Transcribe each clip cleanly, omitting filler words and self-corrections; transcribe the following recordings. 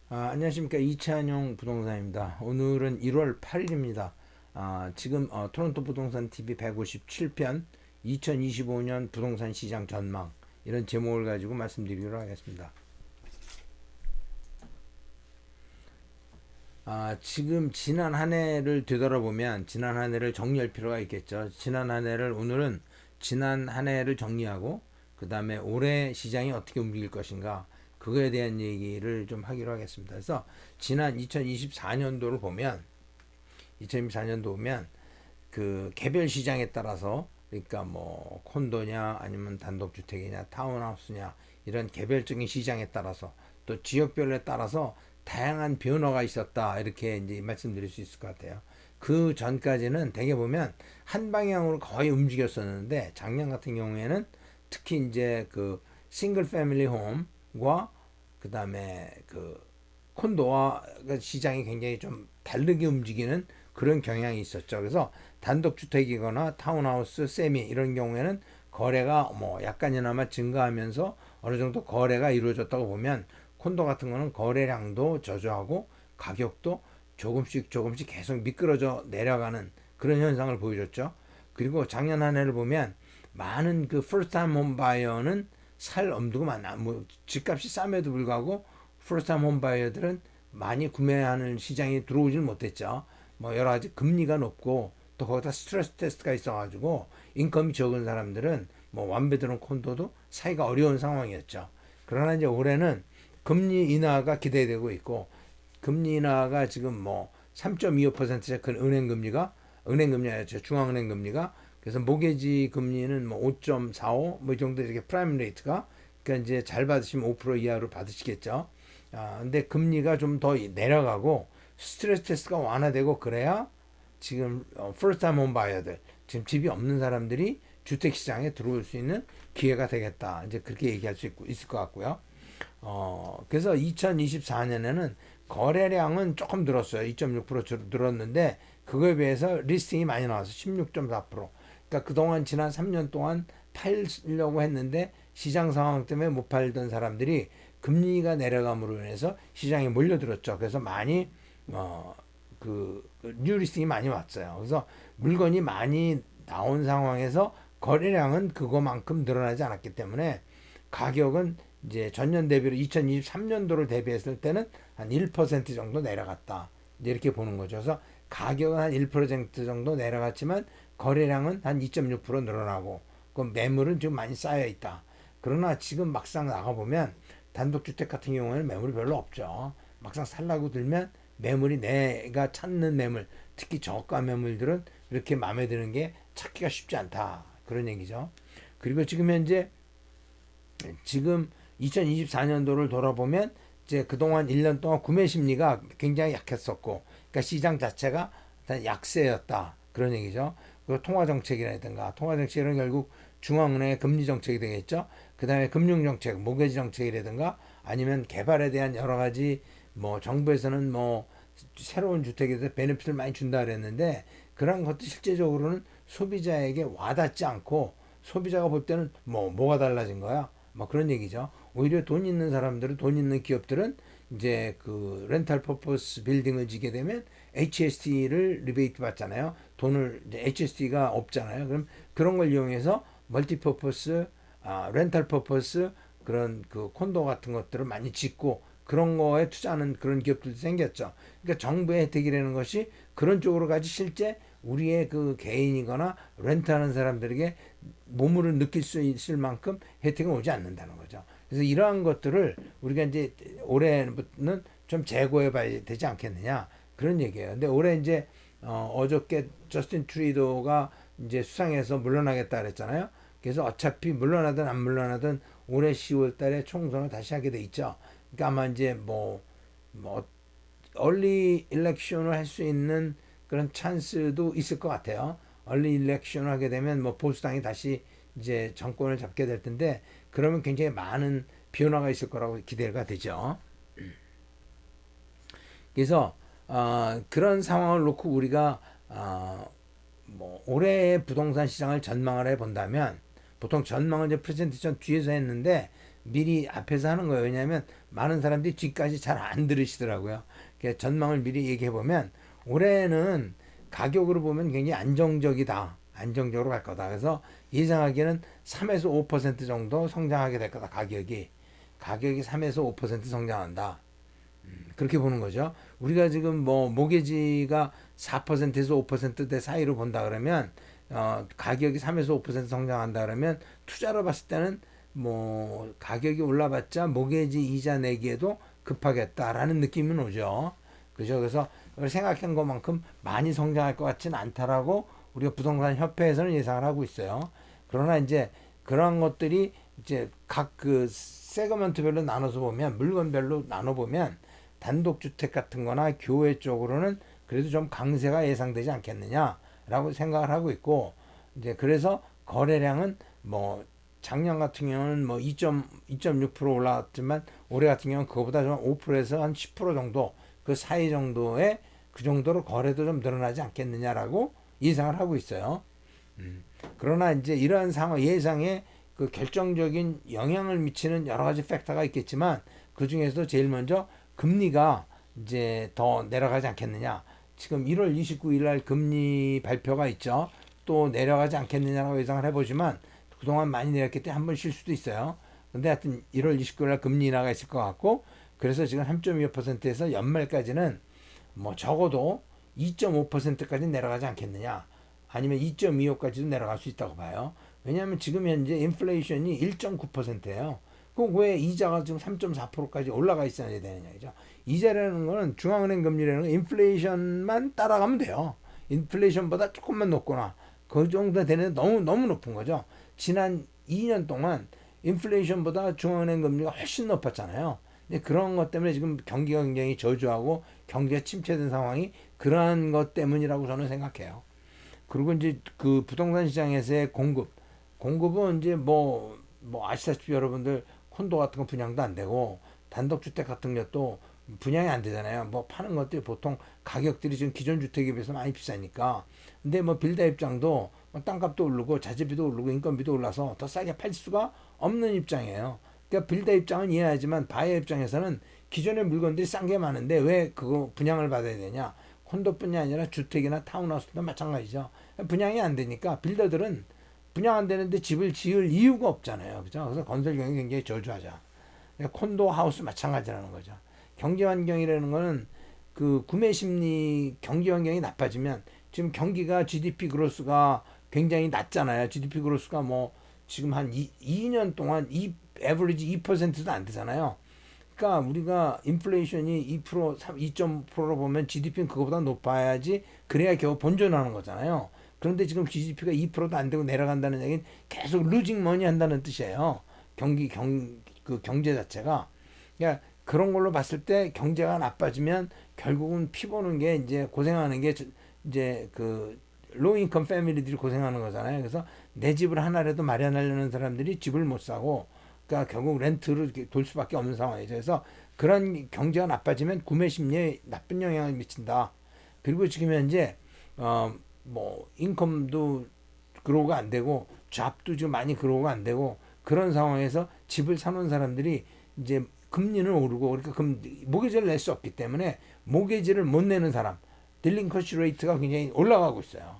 안녕하십니까. 이찬용 부동산입니다. 오늘은 1월 8일입니다. 지금 토론토 부동산 TV 157편 2025년 부동산 시장 전망 이런 제목을 가지고 말씀드리도록 하겠습니다. 지금 지난 한 해를 되돌아보면 지난 한 해를 정리할 필요가 있겠죠. 지난 한 해를 오늘은 지난 한 해를 정리하고 그 다음에 올해 시장이 어떻게 움직일 것인가 그거에 대한 얘기를 좀 하기로 하겠습니다. 그래서 지난 2024년도를 보면 2024년도 보면 그 개별 시장에 따라서 그러니까 뭐 콘도냐 아니면 단독주택이냐 타운하우스냐 이런 개별적인 시장에 따라서 또 지역별에 따라서 다양한 변화가 있었다 이렇게 이제 말씀드릴 수 있을 것 같아요. 그 전까지는 대개 보면 한 방향으로 거의 움직였었는데 작년 같은 경우에는 특히 이제 그 싱글 패밀리 홈과 그 다음에 그 콘도와 시장이 굉장히 좀 다르게 움직이는 그런 경향이 있었죠. 그래서 단독주택이거나 타운하우스, 세미 이런 경우에는 거래가 뭐 약간이나마 증가하면서 어느 정도 거래가 이루어졌다고 보면 콘도 같은 거는 거래량도 저조하고 가격도 조금씩 계속 미끄러져 내려가는 그런 현상을 보여줬죠. 그리고 작년 한 해를 보면 많은 그 first time home buyer는 살 엄두가 많아. 뭐 집값이 쌈에도 불구하고 first time home buyer들은 많이 구매하는 시장에 들어오지는 못했죠. 뭐 여러 가지 금리가 높고 또 거기다 스트레스 테스트가 있어가지고 인컴이 적은 사람들은 뭐 완배드론 콘도도 사기가 어려운 상황이었죠. 그러나 이제 올해는 금리 인하가 기대되고 있고 금리 인하가 지금 뭐 3.25%의 그 은행 금리였죠. 중앙은행 금리가 그래서 모게지 금리는 뭐 5.45 뭐 이 정도 이렇게 프라임 레이트가 그러니까 이제 잘 받으시면 5% 이하로 받으시겠죠. 근데 금리가 좀 더 내려가고 스트레스 테스트가 완화되고 그래야 지금 first time home buyer들 지금 집이 없는 사람들이 주택 시장에 들어올 수 있는 기회가 되겠다. 이제 그렇게 얘기할 수 있을 것 같고요. 그래서 2024년에는 거래량은 조금 늘었어요. 2.6% 늘었는데 그거에 비해서 리스팅이 많이 나와서 16.4%. 그러니까 그동안 지난 3년 동안 팔려고 했는데 시장 상황 때문에 못 팔던 사람들이 금리가 내려감으로 인해서 시장에 몰려들었죠. 그래서 많이 뉴 리스팅이 많이 왔어요. 그래서 물건이 많이 나온 상황에서 거래량은 그거만큼 늘어나지 않았기 때문에 가격은 이제 전년 대비로 2023년도를 대비했을 때는 한 1% 정도 내려갔다. 이렇게 보는 거죠. 그래서 가격은 한 1% 정도 내려갔지만 거래량은 한 2.6% 늘어나고 그 매물은 지금 많이 쌓여 있다. 그러나 지금 막상 나가보면 단독주택 같은 경우에는 매물이 별로 없죠. 막상 살라고 들면 매물이 내가 찾는 매물, 특히 저가 매물들은 이렇게 마음에 드는 게 찾기가 쉽지 않다. 그런 얘기죠. 그리고 지금 2024년도를 돌아보면 이제 그동안 1년 동안 구매 심리가 굉장히 약했었고, 그러니까 시장 자체가 약세였다. 그런 얘기죠. 그리고 통화 정책은 결국 중앙은행의 금리 정책이 되겠죠. 그 다음에 금융 정책, 모기지 정책이라든가 아니면 개발에 대한 여러 가지 뭐 정부에서는 뭐 새로운 주택에 대해서 베네핏을 많이 준다 그랬는데 그런 것도 실제적으로는 소비자에게 와닿지 않고 소비자가 볼 때는 뭐가 달라진 거야? 뭐 그런 얘기죠. 오히려 돈 있는 사람들은 돈 있는 기업들은 이제 그 렌탈 퍼포스 빌딩을 지게 되면 HST를 리베이트 받잖아요. 돈을 이제 HST가 없잖아요. 그럼 그런 걸 이용해서 멀티퍼포스, 렌탈 퍼포스 그런 그 콘도 같은 것들을 많이 짓고 그런 거에 투자하는 그런 기업들도 생겼죠. 그러니까 정부의 혜택이라는 것이 그런 쪽으로 가지 실제 우리의 그 개인이거나 렌트하는 사람들에게 몸으로 느낄 수 있을 만큼 혜택은 오지 않는다는 거죠. 그래서 이러한 것들을 우리가 이제 올해는 좀 재고해 봐야 되지 않겠느냐 그런 얘기예요. 근데 올해 이제 어저께 저스틴 트리도가 이제 수상해서 물러나겠다 그랬잖아요. 그래서 어차피 물러나든 안 물러나든 올해 10월 달에 총선을 다시 하게 돼 있죠. 그러니까 아마 이제 뭐 얼리 일렉션을 할 수 있는 그런 찬스도 있을 것 같아요. 얼리 일렉션을 하게 되면 뭐 보수당이 다시 이제 정권을 잡게 될 텐데 그러면 굉장히 많은 변화가 있을 거라고 기대가 되죠. 그래서 그런 상황을 놓고 우리가 뭐 올해의 부동산 시장을 전망을 해 본다면 보통 전망을 이제 프레젠테이션 뒤에서 했는데 미리 앞에서 하는 거예요. 왜냐하면 많은 사람들이 뒤까지 잘 안 들으시더라고요. 그러니까 전망을 미리 얘기해 보면 올해는 가격으로 보면 굉장히 안정적이다. 안정적으로 갈 거다. 그래서 예상하기에는 3에서 5% 정도 성장하게 될 거다. 가격이 3에서 5% 성장한다. 그렇게 보는 거죠. 우리가 지금 뭐 모기지가 4%에서 5%대 사이로 본다 그러면 가격이 3에서 5% 성장한다 그러면 투자로 봤을 때는 뭐 가격이 올라봤자 모기지 이자 내기에도 급하겠다라는 느낌은 오죠. 그죠? 그래서 생각한 것만큼 많이 성장할 것 같지는 않다라고 우리가 부동산 협회에서는 예상을 하고 있어요. 그러나 이제 그런 것들이 이제 각 그 세그먼트별로 나눠서 보면 물건별로 나눠 보면 단독주택 같은 거나 교외 쪽으로는 그래도 좀 강세가 예상되지 않겠느냐라고 생각을 하고 있고 이제 그래서 거래량은 뭐 작년 같은 경우는 뭐 2.6% 올라왔지만 올해 같은 경우는 그거보다 좀 5%에서 한 10% 정도 그 사이 정도의 그 정도로 거래도 좀 늘어나지 않겠느냐라고 예상을 하고 있어요. 그러나 이제 이러한 상황 예상에 그 결정적인 영향을 미치는 여러 가지 팩터가 있겠지만 그 중에서도 제일 먼저 금리가 이제 더 내려가지 않겠느냐. 지금 1월 29일 날 금리 발표가 있죠. 또 내려가지 않겠느냐라고 예상을 해보지만 그동안 많이 내렸기 때문에 한 번 쉴 수도 있어요. 근데 하여튼 1월 29일 날 금리 인하가 있을 것 같고 그래서 지금 3.25%에서 연말까지는 뭐 적어도 2.5%까지 내려가지 않겠느냐. 아니면 2.25까지도 내려갈 수 있다고 봐요. 왜냐하면 지금 현재 인플레이션이 1.9%예요. 그럼 왜 이자가 지금 3.4%까지 올라가 있어야 되느냐 이죠. 이자라는 거는 중앙은행 금리라는 건 인플레이션만 따라가면 돼요. 인플레이션보다 조금만 높거나 그 정도 되는 너무 높은 거죠. 지난 2년 동안 인플레이션보다 중앙은행 금리가 훨씬 높았잖아요. 근데 그런 것 때문에 지금 경기가 굉장히 저조하고 경기가 침체된 상황이 그러한 것 때문이라고 저는 생각해요. 그리고 이제 그 부동산 시장에서의 공급은 이제 뭐 아시다시피 여러분들 콘도 같은 거 분양도 안 되고 단독주택 같은 것도 분양이 안 되잖아요. 뭐 파는 것들이 보통 가격들이 지금 기존 주택에 비해서 많이 비싸니까. 근데 뭐 빌더 입장도 뭐 땅값도 오르고 자재비도 오르고 인건비도 올라서 더 싸게 팔 수가 없는 입장이에요. 그러니까 빌더 입장은 이해하지만 바이어 입장에서는 기존의 물건들이 싼 게 많은데 왜 그거 분양을 받아야 되냐? 콘도뿐이 아니라 주택이나 타운하우스도 마찬가지죠. 분양이 안 되니까 빌더들은 분양 안 되는데 집을 지을 이유가 없잖아요. 그죠? 그래서 건설 경영이 굉장히 저조하죠. 콘도 하우스 마찬가지라는 거죠. 경제 환경이라는 거는 그 구매 심리 경기 환경이 나빠지면 지금 경기가 GDP 그로스가 굉장히 낮잖아요. GDP 그로스가 뭐 지금 한 2년 동안 에버리지 2%도 안 되잖아요. 그러니까 우리가 인플레이션이 2%, 2.5%로 보면 GDP는 그거보다 높아야지 그래야 겨우 본전하는 거잖아요. 그런데 지금 GDP가 2%도 안 되고 내려간다는 얘기는 계속 루징 머니 한다는 뜻이에요. 그 경제 자체가. 그러니까 그런 걸로 봤을 때 경제가 나빠지면 결국은 피 보는 게 이제 고생하는 게 이제 그 로우 인컴 패밀리들이 고생하는 거잖아요. 그래서 내 집을 하나라도 마련하려는 사람들이 집을 못 사고 그러니까 결국 렌트를 돌 수밖에 없는 상황이죠. 그래서 그런 경제가 나빠지면 구매 심리에 나쁜 영향을 미친다. 그리고 지금 현재 뭐 인컴도 그로우가 안 되고 잡도 지금 많이 그로우가 안 되고 그런 상황에서 집을 사놓은 사람들이 이제 금리는 오르고 그러니까 모기지를 낼 수 없기 때문에 모기지를 못 내는 사람 딜링커시 레이트가 굉장히 올라가고 있어요.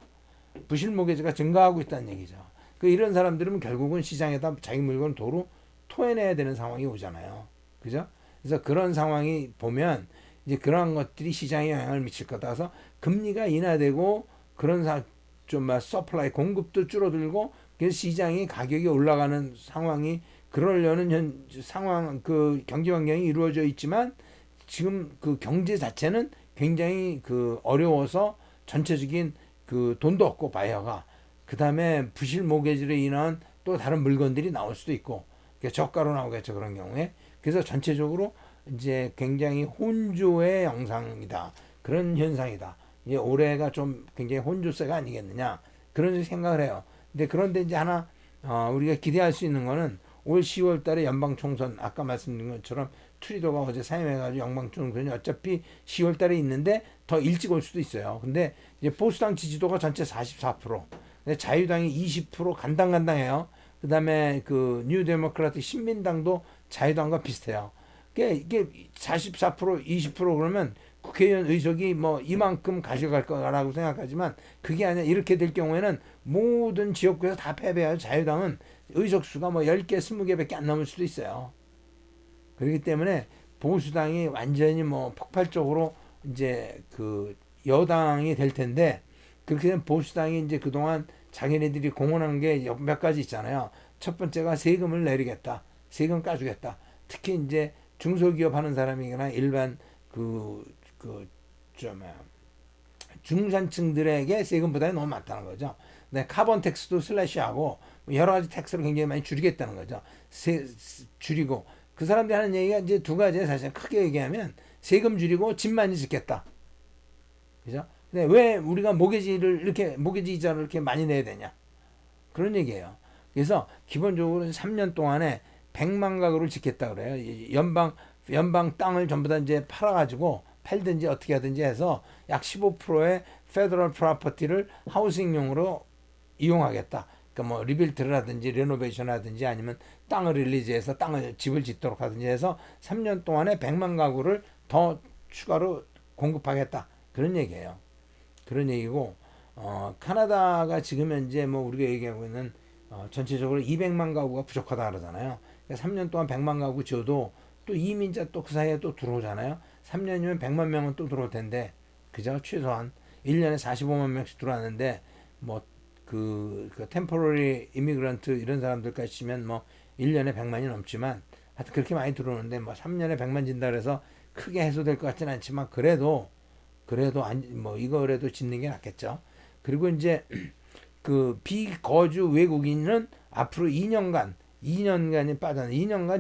부실 모기지가 증가하고 있다는 얘기죠. 그 이런 사람들은 결국은 시장에다 자기 물건을 도로 토해내야 되는 상황이 오잖아요. 그죠? 그래서 그런 상황이 보면 이제 그러한 것들이 시장에 영향을 미칠 거다. 그래서 금리가 인하되고 그런 좀막 서플라이 공급도 줄어들고 그래서 시장이 가격이 올라가는 상황이 그러려는 상황 그 경제 환경이 이루어져 있지만 지금 그 경제 자체는 굉장히 그 어려워서 전체적인 그 돈도 없고 바이어가 그 다음에 부실 모기지로 인한 또 다른 물건들이 나올 수도 있고 저가로 나오겠죠 그런 경우에 그래서 전체적으로 이제 굉장히 혼조의 영상이다 그런 현상이다 이제 올해가 좀 굉장히 혼조세가 아니겠느냐 그런 생각을 해요. 근데 그런데 이제 하나 우리가 기대할 수 있는 거는 올 10월 달에 연방 총선 아까 말씀드린 것처럼 트루도가 어제 사임해가지고 연방 총선이 어차피 10월 달에 있는데 더 일찍 올 수도 있어요. 근데 이제 보수당 지지도가 전체 44%, 근데 자유당이 20% 간당간당해요. 그 다음에 그 뉴 데모크라틱 신민당도 자유당과 비슷해요. 이게 44%, 20% 그러면 국회의원 의석이 뭐 이만큼 가져갈 거라고 생각하지만 그게 아니라 이렇게 될 경우에는 모든 지역구에서 다 패배해요. 자유당은 의석수가 뭐 10개, 20개밖에 안 넘을 수도 있어요. 그렇기 때문에 보수당이 완전히 뭐 폭발적으로 이제 그 여당이 될 텐데 그렇게 되면 보수당이 이제 그동안 자기네들이 공언한 게 몇 가지 있잖아요. 첫 번째가 세금을 내리겠다. 세금 까주겠다. 특히 이제 중소기업 하는 사람이거나 일반 좀 중산층들에게 세금 부담이 너무 많다는 거죠. 네, 카본 텍스도 슬래시하고 여러 가지 텍스를 굉장히 많이 줄이겠다는 거죠. 줄이고 그 사람들이 하는 얘기가 이제 두 가지에 사실 크게 얘기하면 세금 줄이고 집 많이 짓겠다. 그죠? 근데 왜 우리가 모기지 이자를 이렇게 많이 내야 되냐? 그런 얘기예요. 그래서 기본적으로 3년 동안에 100만 가구를 짓겠다 그래요. 연방 땅을 전부 다 이제 팔든지 어떻게 하든지 해서 약 15%의 페더럴 프로퍼티를 하우싱용으로 이용하겠다. 그러니까 뭐 리빌트를 하든지 레노베이션 하든지 아니면 땅을 릴리즈해서 집을 짓도록 하든지 해서 3년 동안에 100만 가구를 더 추가로 공급하겠다. 그런 얘기예요. 그런 얘기고 캐나다가 지금 현재 뭐 우리가 얘기하고 있는 전체적으로 200만 가구가 부족하다 그러잖아요. 그러니까 3년 동안 100만 가구 지어도 또 이민자 또 그 사이에 또 들어오잖아요. 3년이면 100만 명은 또 들어올 텐데 그죠? 최소한 1년에 45만 명씩 들어왔는데 뭐 그 템포러리 이미그런트 이런 사람들까지 치면 뭐 1년에 100만이 넘지만 하여튼 그렇게 많이 들어오는데 뭐 3년에 100만 진다 그래서 크게 해소될 것 같지는 않지만 그래도 이거라도 짓는 게 낫겠죠. 그리고 이제 그 비거주 외국인은 앞으로 2년간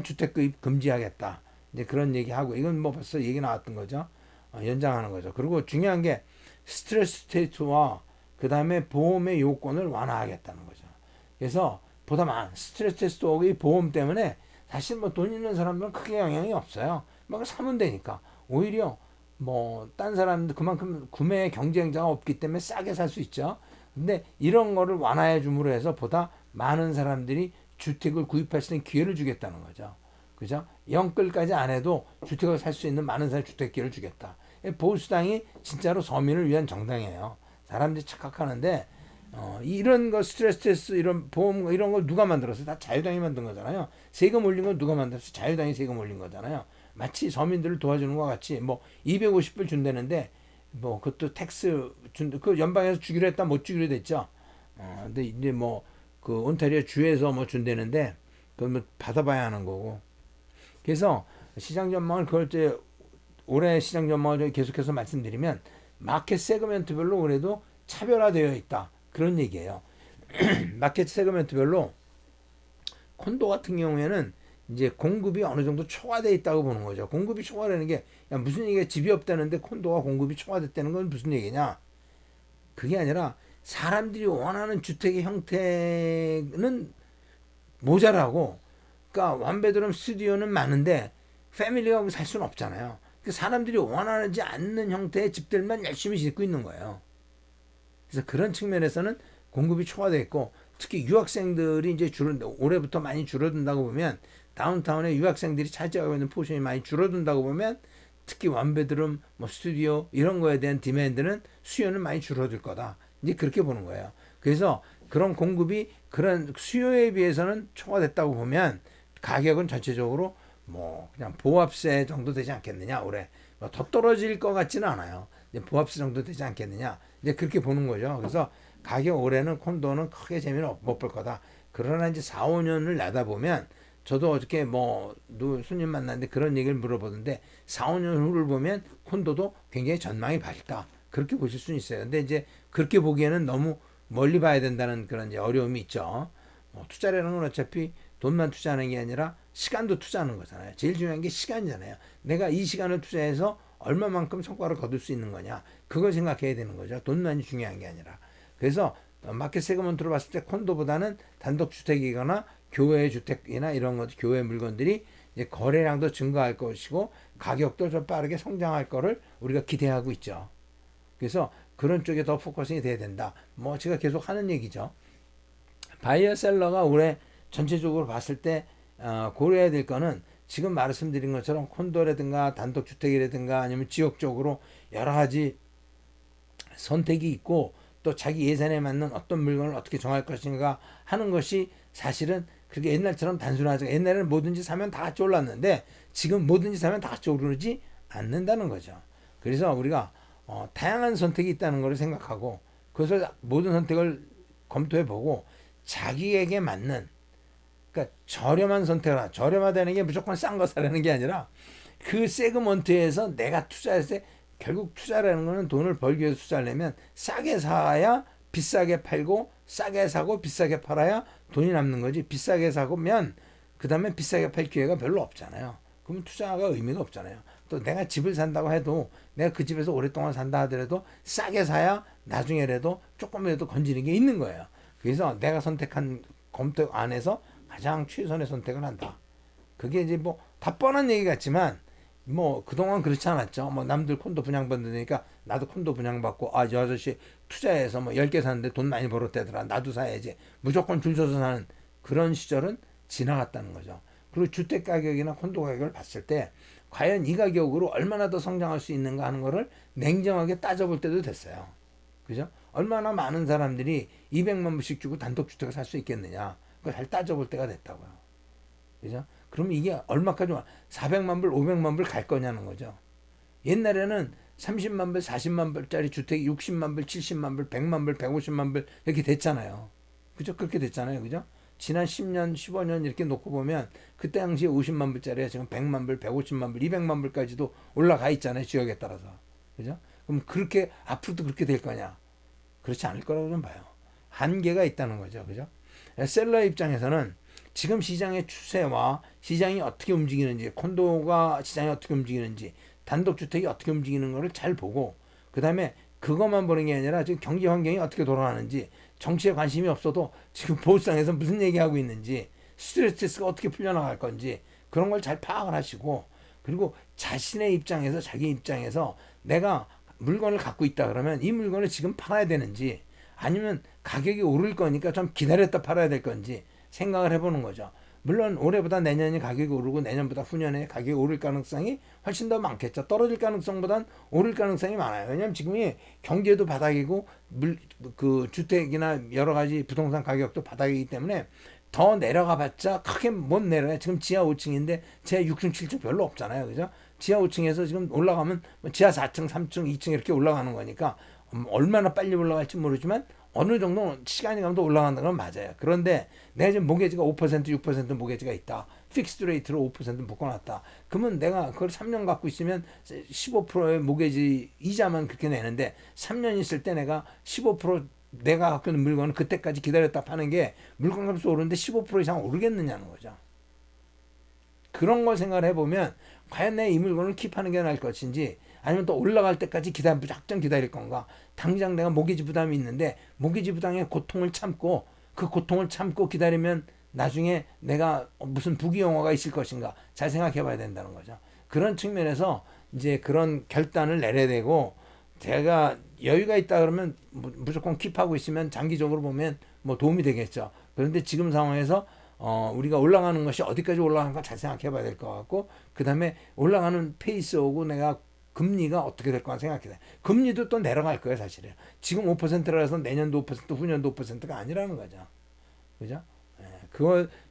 주택구입 금지하겠다. 이제 그런 얘기하고 이건 뭐 벌써 얘기 나왔던 거죠. 연장하는 거죠. 그리고 중요한 게 스트레스 테스트와 그 다음에 보험의 요건을 완화하겠다는 거죠. 그래서 스트레스 테스트의 보험 때문에 사실 뭐 돈 있는 사람들은 크게 영향이 없어요. 막 사면 되니까. 오히려 뭐 딴 사람들 그만큼 구매 경쟁자가 없기 때문에 싸게 살 수 있죠. 근데 이런 거를 완화해 줌으로 해서 보다 많은 사람들이 주택을 구입할 수 있는 기회를 주겠다는 거죠. 그죠? 영끌까지 안 해도 주택을 살 수 있는 많은 사람 주택 기회를 주겠다. 보수당이 진짜로 서민을 위한 정당이에요. 사람들이 착각하는데 이런 거 스트레스 테스트 이런 보험 이런 걸 누가 만들었어요? 다 자유당이 만든 거잖아요. 세금 올린 건 누가 만들었어요? 자유당이 세금 올린 거잖아요. 마치 서민들을 도와주는 것 같이 뭐 250불 준다는데 뭐 그것도 텍스 그 연방에서 주기로 했다 못 주기로 됐죠. 근데 이제 뭐 그 온타리오 주에서 뭐 준다는데 그건 뭐 받아봐야 하는 거고. 그래서 시장 전망을 그걸 이제 올해 시장 전망을 계속해서 말씀드리면 마켓 세그멘트별로 그래도 차별화되어 있다. 그런 얘기예요. 마켓 세그멘트별로 콘도 같은 경우에는 이제 공급이 어느 정도 초과되어 있다고 보는 거죠. 공급이 초과되는 게 무슨 얘기가 집이 없다는데 콘도가 공급이 초과됐다는 건 무슨 얘기냐? 그게 아니라 사람들이 원하는 주택의 형태는 모자라고 그러니까 원베드룸 스튜디오는 많은데 패밀리가 살 수는 없잖아요. 사람들이 원하지 않는 형태의 집들만 열심히 짓고 있는 거예요. 그래서 그런 측면에서는 공급이 초과되어 있고 특히 유학생들이 이제 올해부터 많이 줄어든다고 보면 다운타운에 유학생들이 차지하고 있는 포션이 많이 줄어든다고 보면 특히 원베드룸 뭐 스튜디오 이런 거에 대한 디맨드는 수요는 많이 줄어들 거다. 이제 그렇게 보는 거예요. 그래서 그런 공급이 그런 수요에 비해서는 초과됐다고 보면 가격은 전체적으로 뭐 그냥 보합세 정도 되지 않겠느냐 올해 더 떨어질 것 같지는 않아요. 이제 보합세 정도 되지 않겠느냐 이제 그렇게 보는 거죠. 그래서 가격 올해는 콘도는 크게 재미는 못 볼 거다. 그러나 이제 4, 5년을 내다보면 저도 어저께 뭐 손님 만났는데 그런 얘기를 물어보던데 4, 5년 후를 보면 콘도도 굉장히 전망이 밝다. 그렇게 보실 수는 있어요. 근데 이제 그렇게 보기에는 너무 멀리 봐야 된다는 그런 이제 어려움이 있죠. 투자라는 건 어차피 돈만 투자하는 게 아니라 시간도 투자하는 거잖아요. 제일 중요한 게 시간이잖아요. 내가 이 시간을 투자해서 얼마만큼 성과를 거둘 수 있는 거냐. 그걸 생각해야 되는 거죠. 돈만이 중요한 게 아니라. 그래서 마켓 세그먼트로 봤을 때 콘도보다는 단독주택이거나 교외 주택이나 이런 것, 교외 물건들이 이제 거래량도 증가할 것이고 가격도 좀 빠르게 성장할 거를 우리가 기대하고 있죠. 그래서 그런 쪽에 더 포커싱이 돼야 된다. 뭐 제가 계속 하는 얘기죠. 바이어 셀러가 올해 전체적으로 봤을 때 고려해야 될 거는 지금 말씀드린 것처럼 콘도라든가 단독주택이라든가 아니면 지역적으로 여러 가지 선택이 있고 또 자기 예산에 맞는 어떤 물건을 어떻게 정할 것인가 하는 것이 사실은 그렇게 옛날처럼 단순하죠. 옛날에는 뭐든지 사면 다 같이 올랐는데 지금 뭐든지 사면 다 같이 오르지 않는다는 거죠. 그래서 우리가 다양한 선택이 있다는 것을 생각하고 그것을 모든 선택을 검토해보고 자기에게 맞는 그러니까 저렴한 선택을 하라. 저렴하다는 게 무조건 싼 거 사라는 게 아니라 그 세그먼트에서 내가 투자했을 때 결국 투자라는 거는 돈을 벌기 위해서 투자하려면 싸게 사야 비싸게 팔고 싸게 사고 비싸게 팔아야 돈이 남는 거지. 비싸게 사면 그 다음에 비싸게 팔 기회가 별로 없잖아요. 그러면 투자가 의미가 없잖아요. 또 내가 집을 산다고 해도 내가 그 집에서 오랫동안 산다 하더라도 싸게 사야 나중에라도 조금이라도 건지는 게 있는 거예요. 그래서 내가 선택한 검토 안에서 가장 최선의 선택을 한다. 그게 이제 뭐 다 뻔한 얘기 같지만 뭐 그동안 그렇지 않았죠. 뭐 남들 콘도 분양받으니까 나도 콘도 분양받고 아 저 아저씨 투자해서 뭐 10개 샀는데 돈 많이 벌었대더라. 나도 사야지. 무조건 줄 서서 사는 그런 시절은 지나갔다는 거죠. 그리고 주택 가격이나 콘도 가격을 봤을 때 과연 이 가격으로 얼마나 더 성장할 수 있는가 하는 거를 냉정하게 따져볼 때도 됐어요. 그죠? 얼마나 많은 사람들이 200만 불씩 주고 단독주택을 살 수 있겠느냐. 그걸 잘 따져볼 때가 됐다고요. 그죠? 그러면 이게 얼마까지 400만 불, 500만 불 갈 거냐는 거죠. 옛날에는 30만 불, 40만 불짜리 주택이 60만 불, 70만 불, 100만 불, 150만 불 이렇게 됐잖아요. 그죠? 그렇게 됐잖아요. 그죠? 지난 10년, 15년 이렇게 놓고 보면 그때 당시에 50만 불짜리가 지금 100만 불, 150만 불, 200만 불까지도 올라가 있잖아요. 지역에 따라서. 그죠? 그럼 그렇게 앞으로도 그렇게 될 거냐? 그렇지 않을 거라고 좀 봐요. 한계가 있다는 거죠. 그죠? 셀러 입장에서는 지금 시장의 추세와 시장이 어떻게 움직이는지, 콘도가 시장이 어떻게 움직이는지, 단독주택이 어떻게 움직이는 것을 잘 보고, 그 다음에 그것만 보는 게 아니라 지금 경제 환경이 어떻게 돌아가는지, 정치에 관심이 없어도 지금 보수당에서 무슨 얘기하고 있는지, 스트레스가 어떻게 풀려나갈 건지, 그런 걸 잘 파악을 하시고, 그리고 자신의 입장에서, 자기 입장에서 내가 물건을 갖고 있다 그러면 이 물건을 지금 팔아야 되는지, 아니면 가격이 오를 거니까 좀 기다렸다 팔아야 될 건지, 생각을 해보는 거죠. 물론 올해보다 내년이 가격이 오르고 내년보다 후년에 가격이 오를 가능성이 훨씬 더 많겠죠. 떨어질 가능성보단 오를 가능성이 많아요. 왜냐하면 지금이 경제도 바닥이고 그 주택이나 여러 가지 부동산 가격도 바닥이기 때문에 더 내려가 봤자 크게 못 내려요. 지금 지하 5층인데 지하 6층, 7층 별로 없잖아요. 그죠? 지하 5층에서 지금 올라가면 지하 4층, 3층, 2층 이렇게 올라가는 거니까 얼마나 빨리 올라갈지 모르지만 어느 정도 시간이 가면 올라간다는 건 맞아요. 그런데 내가 지금 모기지가 5%, 6% 모기지가 있다. 픽스드 레이트로 5% 묶어놨다. 그러면 내가 그걸 3년 갖고 있으면 15%의 모기지 이자만 그렇게 내는데 3년 있을 때 내가 15% 내가 갖고 있는 물건을 그때까지 기다렸다 파는 게 물건값이 오르는데 15% 이상 오르겠느냐는 거죠. 그런 걸 생각을 해보면 과연 내 이 물건을 킵하는 게 나을 것인지 아니면 또 올라갈 때까지 무작정 기다릴 건가. 당장 내가 모기지 부담이 있는데 모기지 부담의 고통을 참고 그 고통을 참고 기다리면 나중에 내가 무슨 부귀영화가 있을 것인가 잘 생각해 봐야 된다는 거죠. 그런 측면에서 이제 그런 결단을 내려야 되고 제가 여유가 있다 그러면 무조건 킵하고 있으면 장기적으로 보면 뭐 도움이 되겠죠. 그런데 지금 상황에서 우리가 올라가는 것이 어디까지 올라가는가 잘 생각해 봐야 될 것 같고 그 다음에 올라가는 페이스하고 내가 금리가 어떻게 될 거나 생각해 요. 금리도 또 내려갈 거예요 사실은. 지금 5%라서 내년도 5% 후년도 5%가 아니라는 거죠. 그죠?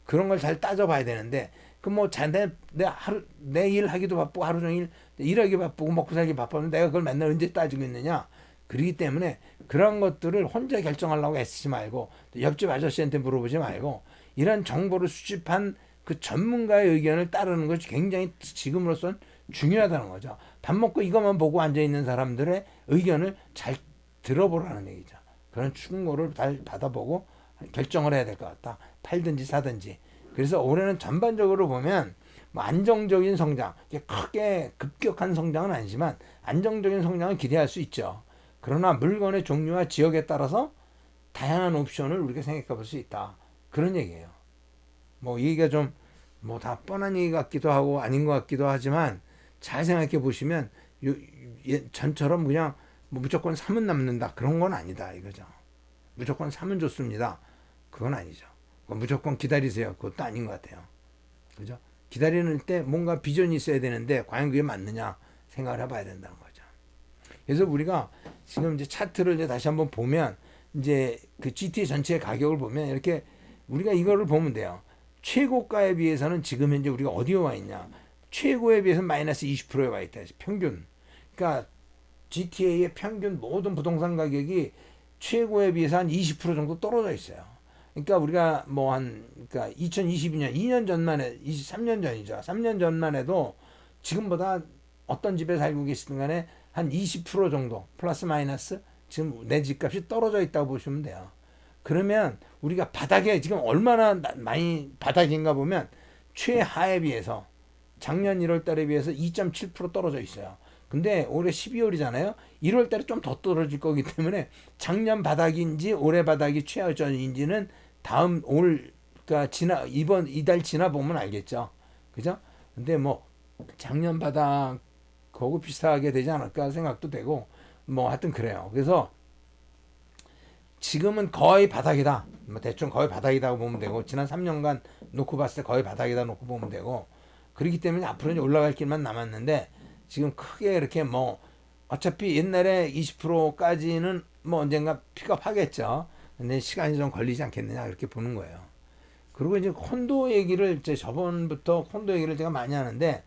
그런 걸 잘 따져봐야 되는데 그 뭐 내 일 하기도 바쁘고 하루 종일 일하기 바쁘고 먹고 살기 바쁘는데 내가 그걸 맨날 언제 따지고 있느냐. 그렇기 때문에 그런 것들을 혼자 결정하려고 애쓰지 말고 옆집 아저씨한테 물어보지 말고 이런 정보를 수집한 그 전문가의 의견을 따르는 것이 굉장히 지금으로선 중요하다는 거죠. 밥 먹고 이것만 보고 앉아있는 사람들의 의견을 잘 들어보라는 얘기죠. 그런 충고를 잘 받아보고 결정을 해야 될 것 같다. 팔든지 사든지. 그래서 올해는 전반적으로 보면 뭐 안정적인 성장, 크게 급격한 성장은 아니지만 안정적인 성장을 기대할 수 있죠. 그러나 물건의 종류와 지역에 따라서 다양한 옵션을 우리가 생각해 볼 수 있다. 그런 얘기예요. 뭐 얘기가 좀 뭐 다 뻔한 얘기 같기도 하고 아닌 것 같기도 하지만 잘 생각해 보시면 전처럼 그냥 뭐 무조건 사면 남는다 그런 건 아니다 이거죠. 무조건 사면 좋습니다. 그건 아니죠. 무조건 기다리세요. 그것도 아닌 것 같아요. 그죠? 기다리는 때 뭔가 비전이 있어야 되는데 과연 그게 맞느냐 생각을 해봐야 된다는 거죠. 그래서 우리가 지금 이제 차트를 이제 다시 한번 보면 이제 그 GTA 전체의 가격을 보면 이렇게 우리가 이거를 보면 돼요. 최고가에 비해서는 지금 현재 우리가 어디에 와 있냐? 최고에 비해서는 마이너스 20%에 와 있다. 평균. 그러니까 GTA의 평균 모든 부동산 가격이 최고에 비해서 한 20% 정도 떨어져 있어요. 그러니까 우리가 뭐 그러니까 2022년 2년 전만 해 23년 전이죠. 3년 전만 해도 지금보다 어떤 집에 살고 계시든 간에 한 20% 정도 플러스 마이너스 지금 내 집값이 떨어져 있다고 보시면 돼요. 그러면 우리가 바닥에 지금 얼마나 많이 바닥인가 보면 최하에 비해서 작년 1월 달에 비해서 2.7% 떨어져 있어요. 근데 올해 12월이잖아요. 1월 달에 좀 더 떨어질 거기 때문에 작년 바닥인지 올해 바닥이 최하전인지는 다음 그러니까 이달 지나 보면 알겠죠. 그죠? 근데 뭐 작년 바닥하고 비슷하게 되지 않을까 생각도 되고 뭐 하여튼 그래요. 그래서 지금은 거의 바닥이다. 뭐 대충 거의 바닥이라고 보면 되고 지난 3년간 놓고 봤을 때 거의 바닥이다 놓고 보면 되고 그렇기 때문에 앞으로 이제 올라갈 길만 남았는데 지금 크게 이렇게 뭐 어차피 옛날에 20%까지는 뭐 언젠가 픽업하겠죠. 근데 시간이 좀 걸리지 않겠느냐 이렇게 보는 거예요. 그리고 이제 콘도 얘기를 이제 저번부터 콘도 얘기를 제가 많이 하는데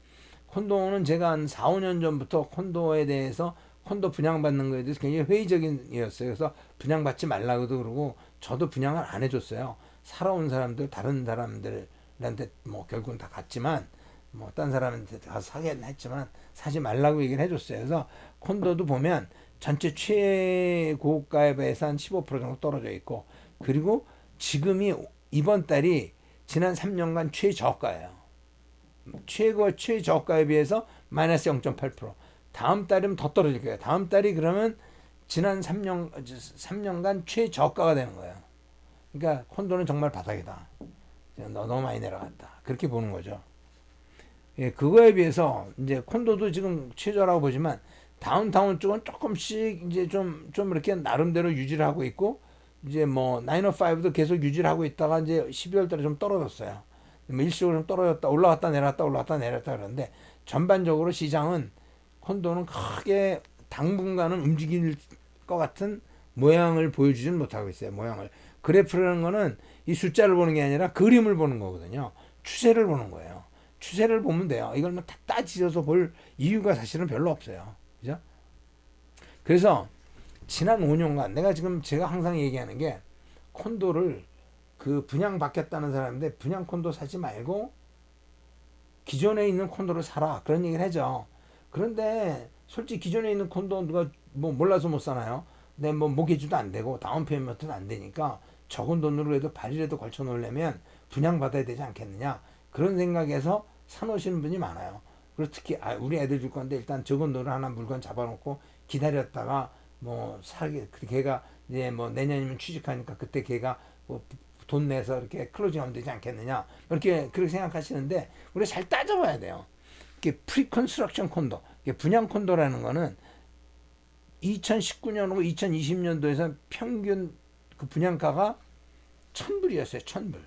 콘도는 제가 한 4, 5년 전부터 콘도에 대해서 콘도 분양받는 거에 대해서 굉장히 회의적이었어요. 그래서 분양받지 말라고도 그러고 저도 분양을 안 해줬어요. 살아온 사람들 다른 사람들한테 뭐 결국은 다 갔지만 뭐 딴 사람한테 가서 사긴 했지만 사지 말라고 얘기를 해줬어요. 그래서 콘도도 보면 전체 최고가에 비해서 한 15% 정도 떨어져 있고 그리고 지금이 이번 달이 지난 3년간 최저가예요. 최저가에 비해서 마이너스 0.8%. 다음 달이면 더 떨어질 거예요. 다음 달이 그러면 지난 3년간 최저가가 되는 거예요. 그러니까 콘도는 정말 바닥이다. 너무 많이 내려갔다. 그렇게 보는 거죠. 예, 그거에 비해서 이제 콘도도 지금 최저라고 보지만 다운타운 쪽은 조금씩 이제 좀 이렇게 나름대로 유지를 하고 있고 이제 뭐 905도 계속 유지를 하고 있다가 이제 12월 달에 좀 떨어졌어요. 일시적으로 좀 떨어졌다 올라갔다 내렸다 그러는데 전반적으로 시장은 콘도는 크게 당분간은 움직일 것 같은 모양을 보여주지는 못하고 있어요. 모양을. 그래프라는 거는 이 숫자를 보는 게 아니라 그림을 보는 거거든요. 추세를 보는 거예요. 추세를 보면 돼요. 이걸 뭐 다 따지셔서 볼 이유가 사실은 별로 없어요. 그죠? 그래서 지난 5년간 제가 항상 얘기하는 게 콘도를 그 분양 받겠다는 사람인데 분양 콘도 사지 말고 기존에 있는 콘도를 사라 그런 얘기를 하죠. 그런데 솔직히 기존에 있는 콘도 누가 뭐 몰라서 못 사나요? 근데 뭐 모기지도 안 되고 다운 페이먼트도 안 되니까 적은 돈으로 해도 발이라도 걸쳐 놓으려면 분양 받아야 되지 않겠느냐 그런 생각에서 사놓으시는 분이 많아요. 그리고 특히 우리 애들 줄 건데 일단 적은 돈으로 하나 물건 잡아놓고 기다렸다가 뭐 사게 걔가 이제 뭐 내년이면 취직하니까 그때 걔가 뭐 돈 내서 이렇게 클로징하면 되지 않겠느냐 그렇게 생각하시는데 우리가 잘 따져봐야 돼요. 이게 프리컨스트럭션 콘도, 분양 콘도라는 거는 2019년하고 2020년도에서 평균 그 분양가가 1,000불이었어요. 1,000불.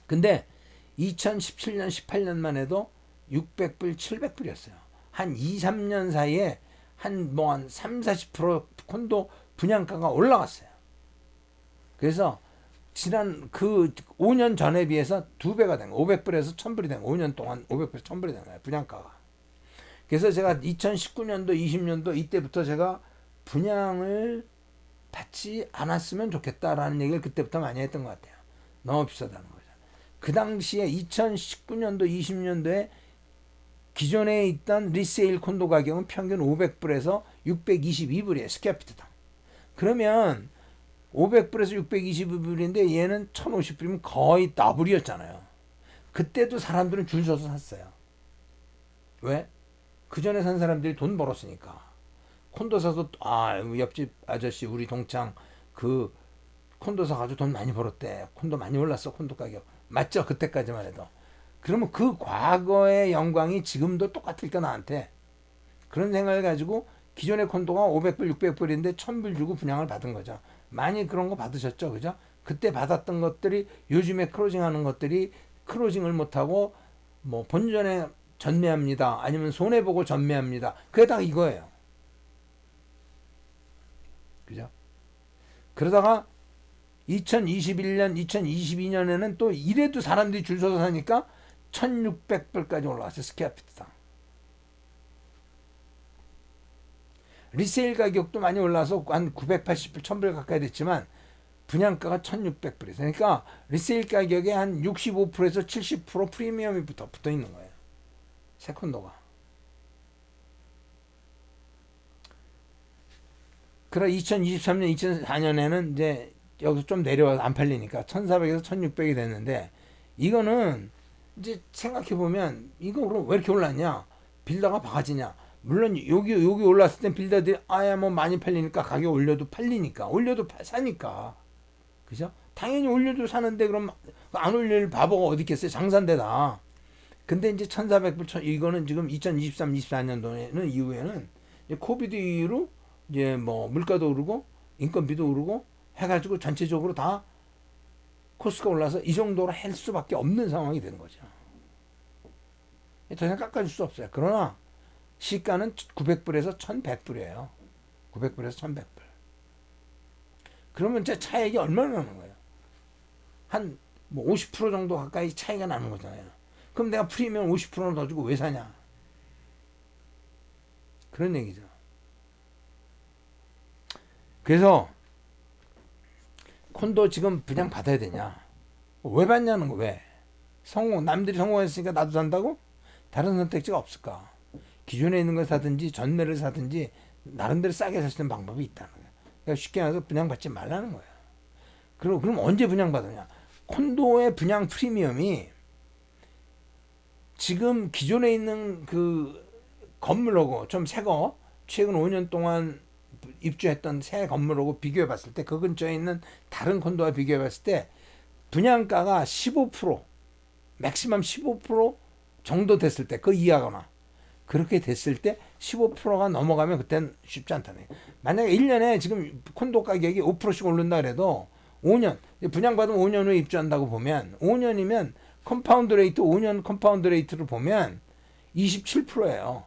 근데 2017년, 18년만 해도 600불, 700불이었어요. 한 2, 3년 사이에 한 3, 40% 콘도 분양가가 올라갔어요. 그래서 지난 그 5년 전에 비해서 2배가 된 거예요. 500불에서 1,000불이 된 거예요. 5년 동안 500불에서 1,000불이 된 거예요. 분양가가. 그래서 제가 2019년도, 20년도 이때부터 제가 분양을 받지 않았으면 좋겠다라는 얘기를 그때부터 많이 했던 것 같아요. 너무 비싸다는 거죠. 그 당시에 2019년도, 20년도에 기존에 있던 리세일 콘도 가격은 평균 500불에서 622불이에요. 스퀘어피트당. 그러면 500불에서 622불인데 얘는 1050불이면 거의 더블이었잖아요. 그때도 사람들은 줄 서서 샀어요. 왜? 그 전에 산 사람들이 돈 벌었으니까. 콘도 사서 옆집 아저씨 우리 동창 그 콘도 사가지고 돈 많이 벌었대. 콘도 많이 올랐어. 콘도 가격. 맞죠? 그때까지만 해도. 그러면 그 과거의 영광이 지금도 똑같을까 나한테. 그런 생각을 가지고 기존의 콘도가 500불, 600불인데 1,000불 주고 분양을 받은 거죠. 많이 그런 거 받으셨죠, 그죠? 그때 받았던 것들이 요즘에 클로징하는 것들이 클로징을 못하고 뭐 본전에 전매합니다. 아니면 손해보고 전매합니다. 그게 다 이거예요. 그죠? 그러다가 2021년, 2022년에는 또 이래도 사람들이 줄 서서 사니까 1600불까지 올라왔어요. 스퀘어피트당. 리세일 가격도 많이 올라서 한 980불, 1000불 가까이 됐지만 분양가가 1600불이에요. 그러니까 리세일 가격에 한 65%에서 70% 프리미엄이 붙어 있는 거예요. 세컨도가. 그래 2023년, 2004년에는 이제 여기서 좀 내려와서 안 팔리니까 1400에서 1600이 됐는데 이거는 이제 생각해보면 이거 그럼 왜 이렇게 올랐냐? 빌더가 바가지냐? 물론 여기 올랐을 땐 빌더들이 아야 뭐 많이 팔리니까 가격 올려도 팔리니까 올려도 사니까 그죠? 당연히 올려도 사는데 그럼 안 올릴 바보가 어디 있겠어요? 장사인데다. 근데 이제 1400불 이거는 지금 2023, 24년도에는 이후에는 이제 코비드 이후로 이제 뭐 물가도 오르고 인건비도 오르고 해가지고 전체적으로 다 코스가 올라서 이 정도로 할 수밖에 없는 상황이 된 거죠. 더 이상 깎아줄 수 없어요. 그러나 시가는 900불에서 1100불이에요. 900불에서 1100불. 그러면 제 차액이 얼마나 나는 거예요? 한 뭐 50% 정도 가까이 차이가 나는 거잖아요. 그럼 내가 프리미엄 50%는 더 주고 왜 사냐? 그런 얘기죠. 그래서 콘도 지금 분양 받아야 되냐? 왜 받냐는 거 왜? 남들이 성공했으니까 나도 산다고? 다른 선택지가 없을까? 기존에 있는 걸 사든지 전매를 사든지 나름대로 싸게 살 수 있는 방법이 있다는 거예요. 그러니까 쉽게 말해서 분양받지 말라는 거예요. 그럼 언제 분양받느냐? 콘도의 분양 프리미엄이 지금 기존에 있는 그 건물하고 좀 새거 최근 5년 동안 입주했던 새 건물하고 비교해 봤을 때 그 근처에 있는 다른 콘도와 비교해 봤을 때 분양가가 15% 맥시멈 15% 정도 됐을 때 그 이하거나 그렇게 됐을 때 15%가 넘어가면 그때는 쉽지 않다네. 만약에 1년에 지금 콘도 가격이 5%씩 오른다 그래도 5년 분양받으면 5년 후에 입주한다고 보면 5년이면 컴파운드 레이트 5년 컴파운드 레이트를 보면 27%예요.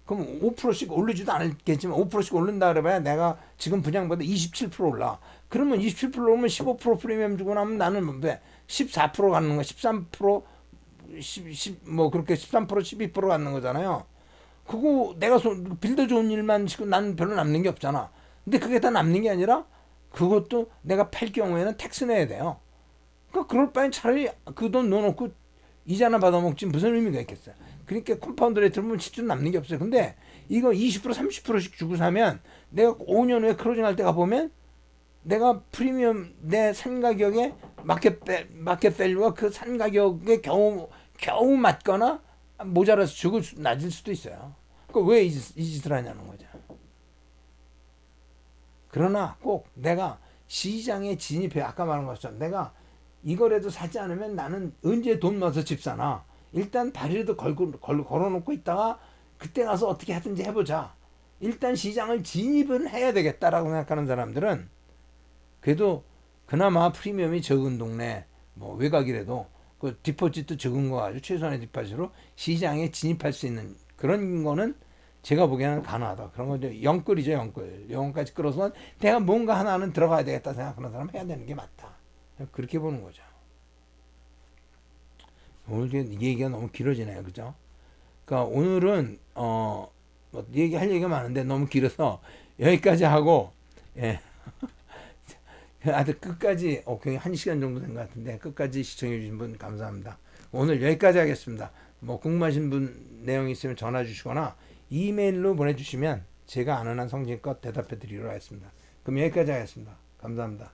그럼 5%씩 오르지도 않겠지만 5%씩 오른다 그래봐야 내가 지금 분양받아 27% 올라. 그러면 27% 오르면 15% 프리미엄 주고 나면 나는 왜 14% 갖는 거야. 13% 뭐 그렇게 13% 12% 갖는 거잖아요. 그거 내가 빌더 좋은 일만 지금 나는 별로 남는 게 없잖아. 근데 그게 다 남는 게 아니라 그것도 내가 팔 경우에는 텍스 내야 돼요. 그러니까 그럴 바엔 차라리 그 돈 넣어놓고 이자나 받아먹지 무슨 의미가 있겠어요. 그러니까 컴파운드 레이트를 보면 진짜 남는 게 없어요. 근데 이거 20% 30%씩 주고 사면 내가 5년 후에 클로징 할 때 가보면 내가 프리미엄 내 산 가격에 마켓 밸류가 그 산 가격에 겨우 맞거나 모자라서 주고 낮을 수도 있어요. 그러니까 왜 이 짓을 하냐는 거죠. 그러나 꼭 내가 시장에 진입해 아까 말한 것처럼 내가 이거라도 사지 않으면 나는 언제 돈 넣어서 집 사나. 일단 다리라도 걸어놓고 있다가 그때 가서 어떻게 하든지 해보자. 일단 시장을 진입은 해야 되겠다라고 생각하는 사람들은 그래도 그나마 프리미엄이 적은 동네 뭐 외곽이라도 그 디포짓도 적은 거 가지고 최소한의 디포짓으로 시장에 진입할 수 있는 그런 거는 제가 보기에는 가능하다. 그런 건 영끌이죠, 영끌. 영혼까지 끌어서 내가 뭔가 하나는 들어가야 되겠다 생각하는 사람 해야 되는 게 맞다. 그렇게 보는 거죠. 오늘 이 얘기가 너무 길어지네요, 그죠? 그러니까 오늘은 뭐 얘기할 얘기가 많은데 너무 길어서 여기까지 하고 예. 아주 끝까지 거의 1시간 정도 된 것 같은데 끝까지 시청해 주신 분 감사합니다. 오늘 여기까지 하겠습니다. 뭐 궁금하신 분 내용 있으면 전화 주시거나 이메일로 보내주시면 제가 아는 한 성심껏 대답해 드리도록 하겠습니다. 그럼 여기까지 하겠습니다. 감사합니다.